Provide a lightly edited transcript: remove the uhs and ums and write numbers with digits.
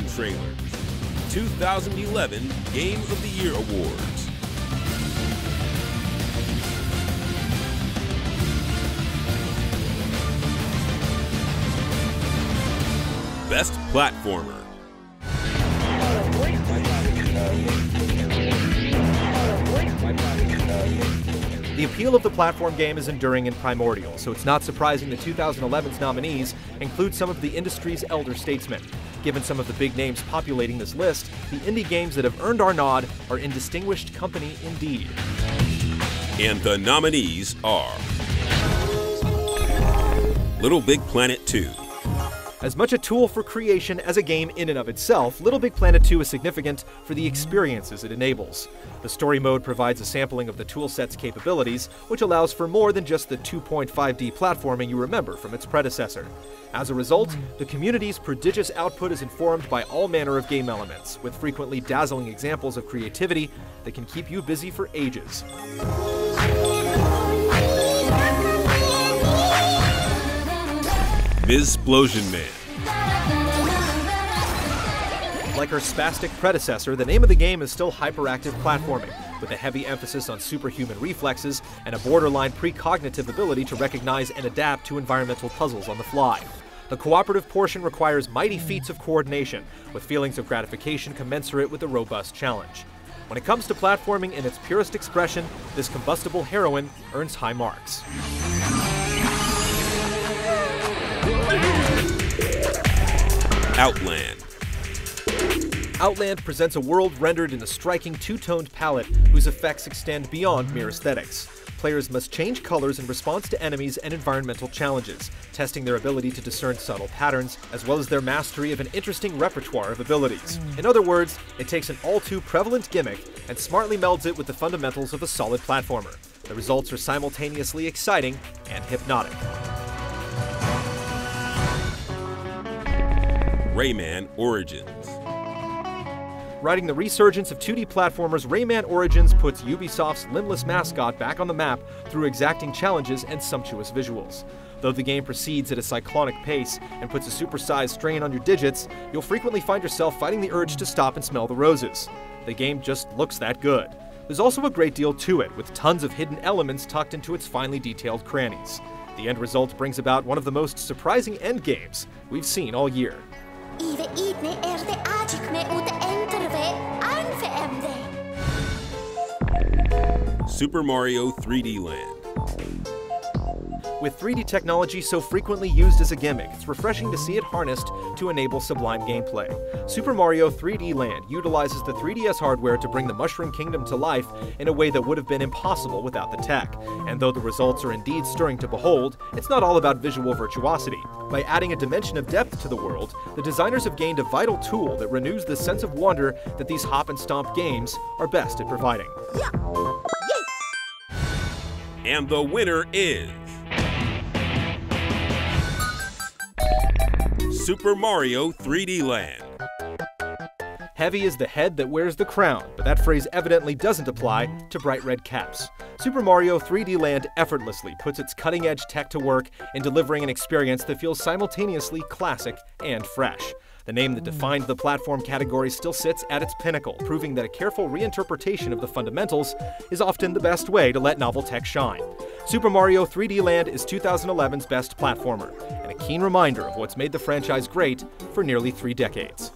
game trailers. 2011 Game of the Year Awards. Best Platformer. The appeal of the platform game is enduring and primordial, so it's not surprising the 2011's nominees include some of the industry's elder statesmen. Given some of the big names populating this list, the indie games that have earned our nod are in distinguished company indeed. And the nominees are Little Big Planet 2. As much a tool for creation as a game in and of itself, Little Big Planet 2 is significant for the experiences it enables. The story mode provides a sampling of the toolset's capabilities, which allows for more than just the 2.5D platforming you remember from its predecessor. As a result, the community's prodigious output is informed by all manner of game elements, with frequently dazzling examples of creativity that can keep you busy for ages. Ms.Splosion Man. Like her spastic predecessor, the name of the game is still hyperactive platforming, with a heavy emphasis on superhuman reflexes and a borderline precognitive ability to recognize and adapt to environmental puzzles on the fly. The cooperative portion requires mighty feats of coordination, with feelings of gratification commensurate with a robust challenge. When it comes to platforming in its purest expression, this combustible heroine earns high marks. Outland. Outland presents a world rendered in a striking two-toned palette whose effects extend beyond mere aesthetics. Players must change colors in response to enemies and environmental challenges, testing their ability to discern subtle patterns, as well as their mastery of an interesting repertoire of abilities. In other words, it takes an all-too-prevalent gimmick and smartly melds it with the fundamentals of a solid platformer. The results are simultaneously exciting and hypnotic. Rayman Origins. Riding the resurgence of 2D platformers, Rayman Origins puts Ubisoft's limbless mascot back on the map through exacting challenges and sumptuous visuals. Though the game proceeds at a cyclonic pace and puts a supersized strain on your digits, you'll frequently find yourself fighting the urge to stop and smell the roses. The game just looks that good. There's also a great deal to it, with tons of hidden elements tucked into its finely detailed crannies. The end result brings about one of the most surprising endgames we've seen all year. Super Mario 3D Land. With 3D technology so frequently used as a gimmick, it's refreshing to see it harnessed to enable sublime gameplay. Super Mario 3D Land utilizes the 3DS hardware to bring the Mushroom Kingdom to life in a way that would have been impossible without the tech. And though the results are indeed stirring to behold, it's not all about visual virtuosity. By adding a dimension of depth to the world, the designers have gained a vital tool that renews the sense of wonder that these hop and stomp games are best at providing. And the winner is Super Mario 3D Land. Heavy is the head that wears the crown, but that phrase evidently doesn't apply to bright red caps. Super Mario 3D Land effortlessly puts its cutting-edge tech to work in delivering an experience that feels simultaneously classic and fresh. The name that defined the platform category still sits at its pinnacle, proving that a careful reinterpretation of the fundamentals is often the best way to let novel tech shine. Super Mario 3D Land is 2011's best platformer, and a keen reminder of what's made the franchise great for nearly 3 decades.